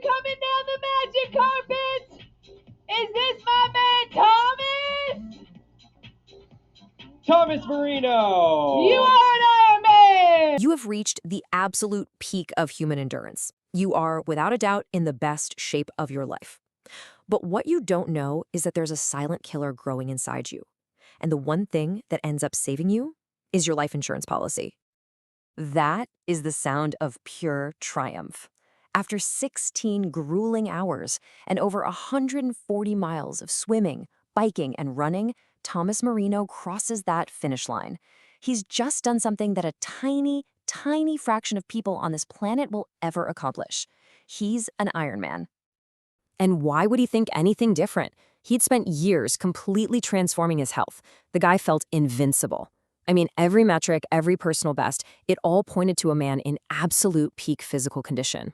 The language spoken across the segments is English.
coming down the magic carpet? Is this my man Thomas? Thomas Marino! You are an Ironman! You have reached the absolute peak of human endurance. You are, without a doubt, in the best shape of your life. But what you don't know is that there's a silent killer growing inside you. And the one thing that ends up saving you is your life insurance policy. That is the sound of pure triumph. After 16 grueling hours and over 140 miles of swimming, biking, and running, Thomas Marino crosses that finish line. He's just done something that a tiny, tiny fraction of people on this planet will ever accomplish. He's an Ironman. And why would he think anything different? He'd spent years completely transforming his health. The guy felt invincible. I mean, every metric, every personal best, it all pointed to a man in absolute peak physical condition.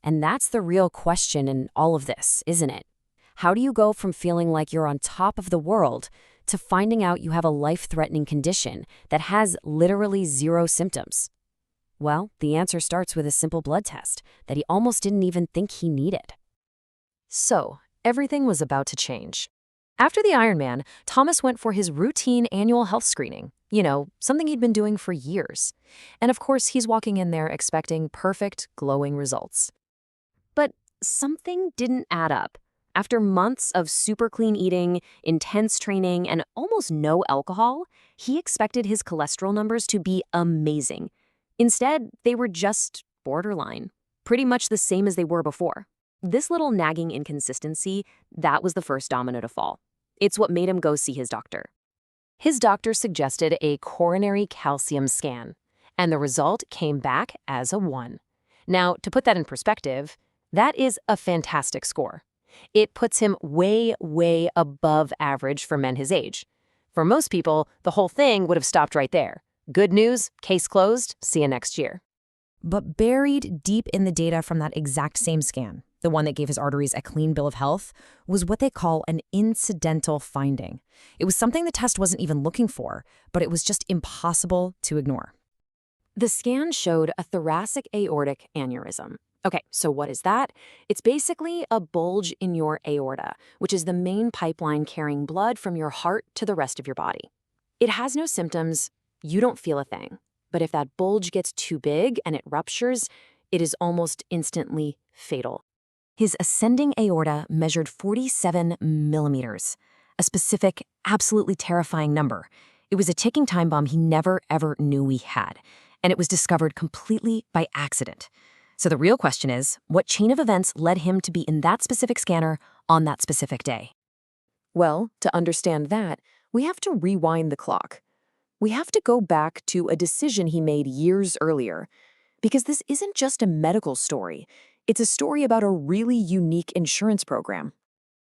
And that's the real question in all of this, isn't it? How do you go from feeling like you're on top of the world to finding out you have a life-threatening condition that has literally zero symptoms? Well, the answer starts with a simple blood test that he almost didn't even think he needed. So, everything was about to change. After the Ironman, Thomas went for his routine annual health screening. You know, something he'd been doing for years. And of course, he's walking in there expecting perfect, glowing results. But something didn't add up. After months of super clean eating, intense training, and almost no alcohol, he expected his cholesterol numbers to be amazing. Instead, they were just borderline, pretty much the same as they were before. This little nagging inconsistency, that was the first domino to fall. It's what made him go see his doctor. His doctor suggested a coronary calcium scan, and the result came back as a 1. Now, to put that in perspective, that is a fantastic score. It puts him way, way above average for men his age. For most people, the whole thing would have stopped right there. Good news, case closed, see you next year. But buried deep in the data from that exact same scan, the one that gave his arteries a clean bill of health, was what they call an incidental finding. It was something the test wasn't even looking for, but it was just impossible to ignore. The scan showed a thoracic aortic aneurysm. Okay, so what is that? It's basically a bulge in your aorta, which is the main pipeline carrying blood from your heart to the rest of your body. It has no symptoms, you don't feel a thing. But if that bulge gets too big and it ruptures, it is almost instantly fatal. His ascending aorta measured 47 millimeters, a specific, absolutely terrifying number. It was a ticking time bomb he never, ever knew he had, and it was discovered completely by accident. So the real question is, what chain of events led him to be in that specific scanner on that specific day? Well, to understand that, we have to rewind the clock. We have to go back to a decision he made years earlier, because this isn't just a medical story. It's a story about a really unique insurance program.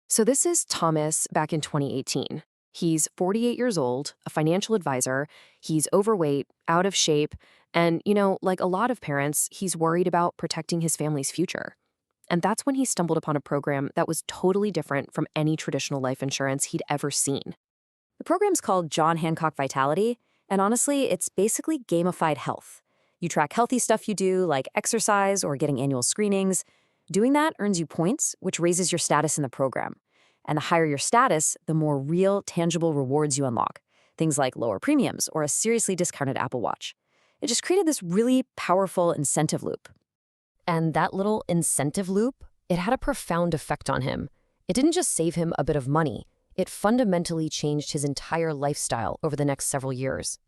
So this is Thomas back in 2018. He's 48 years old, a financial advisor, he's overweight, out of shape, and, like a lot of parents, he's worried about protecting his family's future. And that's when he stumbled upon a program that was totally different from any traditional life insurance he'd ever seen. The program's called John Hancock Vitality, and honestly, it's basically gamified health. You track healthy stuff you do, like exercise or getting annual screenings. Doing that earns you points, which raises your status in the program. And the higher your status, the more real, tangible rewards you unlock. Things like lower premiums or a seriously discounted Apple Watch. It just created this really powerful incentive loop. And that little incentive loop, it had a profound effect on him. It didn't just save him a bit of money. It fundamentally changed his entire lifestyle over the next several years.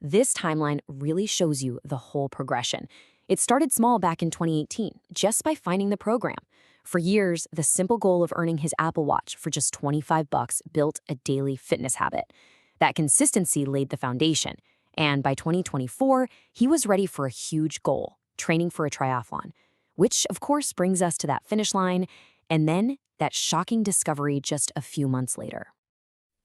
This timeline really shows you the whole progression. It started small back in 2018, just by finding the program. For years, the simple goal of earning his Apple Watch for just $25 built a daily fitness habit. That consistency laid the foundation. And by 2024, he was ready for a huge goal, training for a triathlon, which of course brings us to that finish line, and then that shocking discovery just a few months later.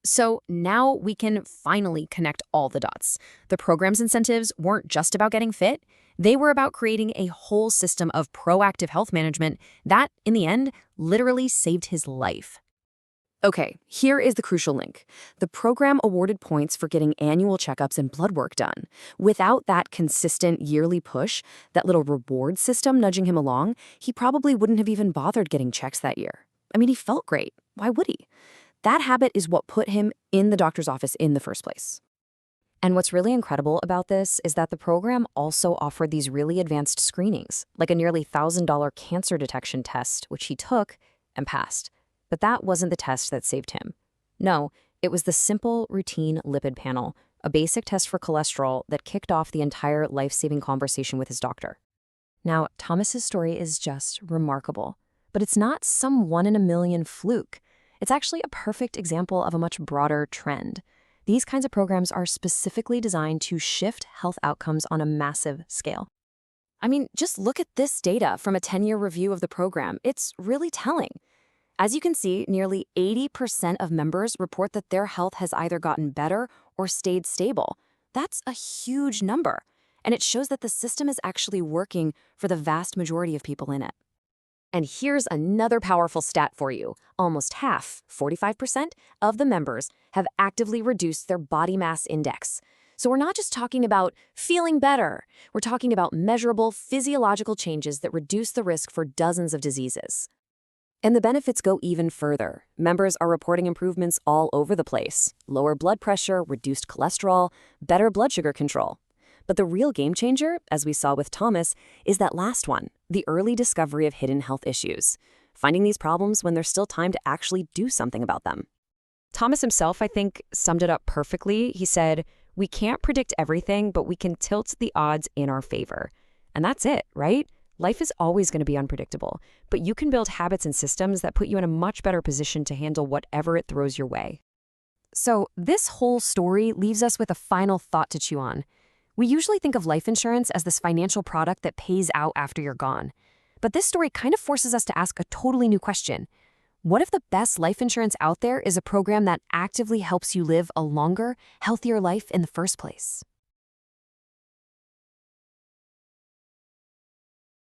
So now we can finally connect all the dots. The program's incentives weren't just about getting fit. They were about creating a whole system of proactive health management that, in the end, literally saved his life. Okay, here is the crucial link. The program awarded points for getting annual checkups and blood work done. Without that consistent yearly push, that little reward system nudging him along, he probably wouldn't have even bothered getting checks that year. I mean, he felt great. Why would he? That habit is what put him in the doctor's office in the first place. And what's really incredible about this is that the program also offered these really advanced screenings, like a nearly $1,000 cancer detection test, which he took and passed. But that wasn't the test that saved him. No, it was the simple, routine lipid panel, a basic test for cholesterol that kicked off the entire life-saving conversation with his doctor. Now, Thomas's story is just remarkable, but it's not some one-in-a-million fluke. It's actually a perfect example of a much broader trend. These kinds of programs are specifically designed to shift health outcomes on a massive scale. I mean, just look at this data from a 10-year review of the program. It's really telling. As you can see, nearly 80% of members report that their health has either gotten better or stayed stable. That's a huge number, and it shows that the system is actually working for the vast majority of people in it. And here's another powerful stat for you. Almost half, 45%, of the members have actively reduced their body mass index. So we're not just talking about feeling better. We're talking about measurable physiological changes that reduce the risk for dozens of diseases. And the benefits go even further. Members are reporting improvements all over the place. Lower blood pressure, reduced cholesterol, better blood sugar control. But the real game changer, as we saw with Thomas, is that last one, the early discovery of hidden health issues. Finding these problems when there's still time to actually do something about them. Thomas himself, I think, summed it up perfectly. He said, "We can't predict everything, but we can tilt the odds in our favor." And that's it, right? Life is always going to be unpredictable, but you can build habits and systems that put you in a much better position to handle whatever it throws your way. So this whole story leaves us with a final thought to chew on. We usually think of life insurance as this financial product that pays out after you're gone. But this story kind of forces us to ask a totally new question. What if the best life insurance out there is a program that actively helps you live a longer, healthier life in the first place?